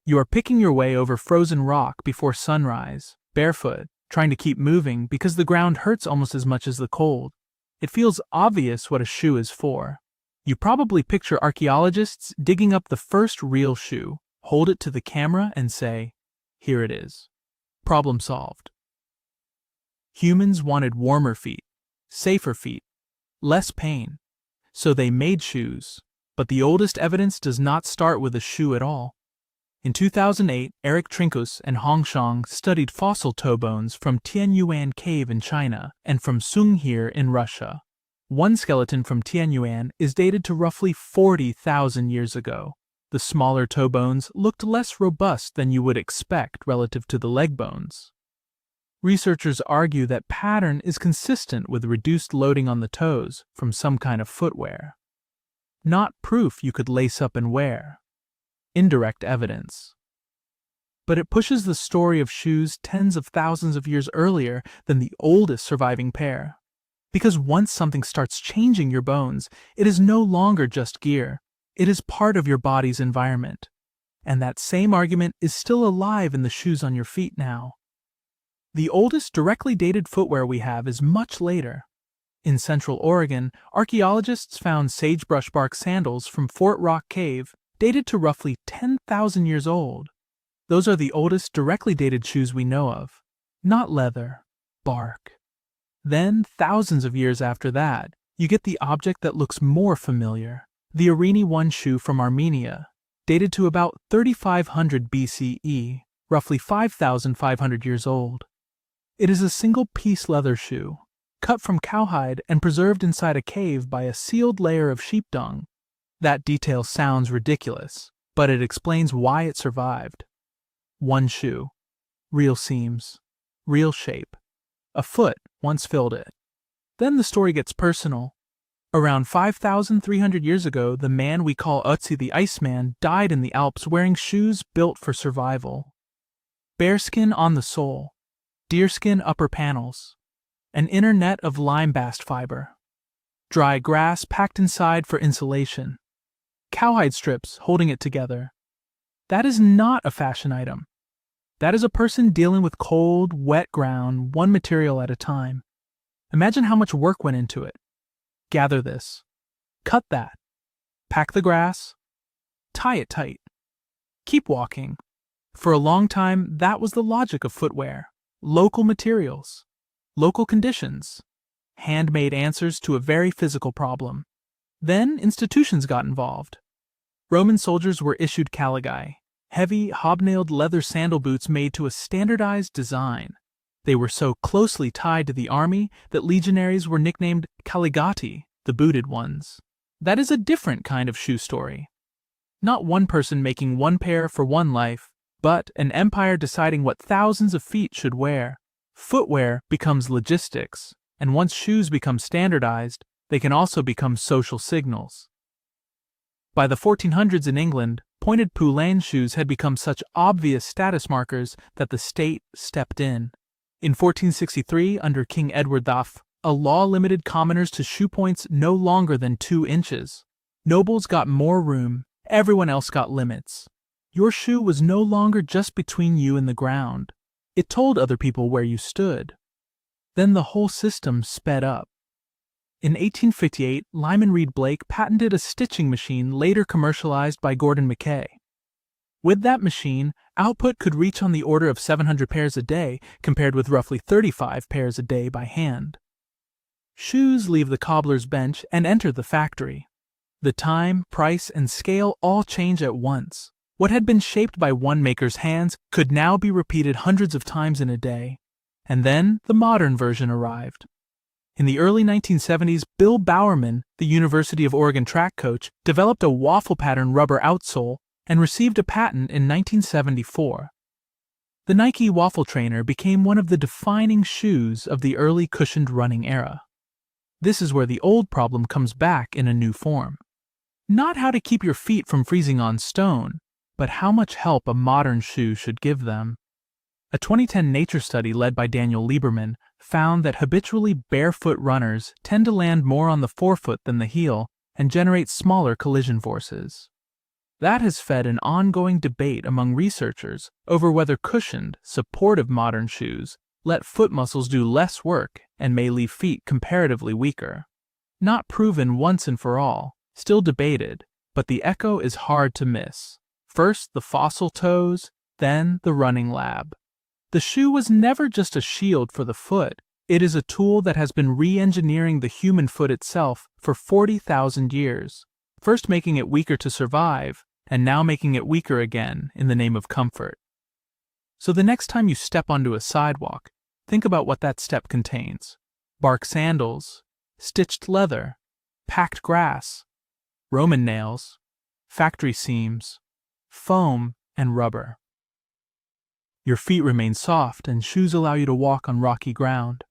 You are picking your way over frozen rock before sunrise, barefoot, trying to keep moving because the ground hurts almost as much as the cold. It feels obvious what a shoe is for. You probably picture archaeologists digging up the first real shoe, hold it to the camera and say, "Here it is." Problem solved. Humans wanted warmer feet, safer feet, less pain. So they made shoes. But the oldest evidence does not start with a shoe at all. In 2008, Eric Trinkus and Hong Shang studied fossil toe bones from Tianyuan Cave in China and from Sunghir in Russia. One skeleton from Tianyuan is dated to roughly 40,000 years ago. The smaller toe bones looked less robust than you would expect relative to the leg bones. Researchers argue that pattern is consistent with reduced loading on the toes from some kind of footwear. Not proof you could lace up and wear. Indirect evidence. But it pushes the story of shoes tens of thousands of years earlier than the oldest surviving pair. Because once something starts changing your bones, it is no longer just gear. It is part of your body's environment. And that same argument is still alive in the shoes on your feet now. The oldest directly dated footwear we have is much later. In Central Oregon, archaeologists found sagebrush bark sandals from Fort Rock Cave dated to roughly 10,000 years old. Those are the oldest directly dated shoes we know of. Not leather, bark. Then, thousands of years after that, you get the object that looks more familiar, the Arini I shoe from Armenia, dated to about 3500 BCE, roughly 5,500 years old. It is a single-piece leather shoe, cut from cowhide and preserved inside a cave by a sealed layer of sheep dung. That detail sounds ridiculous, but it explains why it survived. One shoe, real seams, real shape. A foot once filled it. Then the story gets personal. Around 5,300 years ago, the man we call Ötzi the Iceman died in the Alps wearing shoes built for survival. Bearskin on the sole, deerskin upper panels, an inner net of lime bast fiber, dry grass packed inside for insulation, cowhide strips holding it together. That is not a fashion item. That is a person dealing with cold, wet ground, one material at a time. Imagine how much work went into it. Gather this. Cut that. Pack the grass. Tie it tight. Keep walking. For a long time, that was the logic of footwear. Local materials. Local conditions. Handmade answers to a very physical problem. Then institutions got involved. Roman soldiers were issued caligae, heavy, hobnailed leather sandal boots made to a standardized design. They were so closely tied to the army that legionaries were nicknamed caligati, the booted ones. That is a different kind of shoe story. Not one person making one pair for one life, but an empire deciding what thousands of feet should wear. Footwear becomes logistics, and once shoes become standardized, they can also become social signals. By the 1400s in England, pointed poulain shoes had become such obvious status markers that the state stepped in. In 1463, under King Edward IV, a law limited commoners to shoe points no longer than 2 inches. Nobles got more room, everyone else got limits. Your shoe was no longer just between you and the ground. It told other people where you stood. Then the whole system sped up. In 1858, Lyman Reed Blake patented a stitching machine later commercialized by Gordon Mackay. With that machine, output could reach on the order of 700 pairs a day, compared with roughly 35 pairs a day by hand. Shoes leave the cobbler's bench and enter the factory. The time, price, and scale all change at once. What had been shaped by one maker's hands could now be repeated hundreds of times in a day. And then the modern version arrived. In the early 1970s, Bill Bowerman, the University of Oregon track coach, developed a waffle pattern rubber outsole and received a patent in 1974. The Nike Waffle Trainer became one of the defining shoes of the early cushioned running era. This is where the old problem comes back in a new form. Not how to keep your feet from freezing on stone, but how much help a modern shoe should give them. A 2010 Nature study led by Daniel Lieberman found that habitually barefoot runners tend to land more on the forefoot than the heel and generate smaller collision forces. That has fed an ongoing debate among researchers over whether cushioned, supportive modern shoes let foot muscles do less work and may leave feet comparatively weaker. Not proven once and for all, still debated, but the echo is hard to miss. First the fossil toes, then the running lab. The shoe was never just a shield for the foot, it is a tool that has been re-engineering the human foot itself for 40,000 years, first making it weaker to survive, and now making it weaker again in the name of comfort. So the next time you step onto a sidewalk, think about what that step contains. Bark sandals, stitched leather, packed grass, Roman nails, factory seams, foam, and rubber. Your feet remain soft and shoes allow you to walk on rocky ground.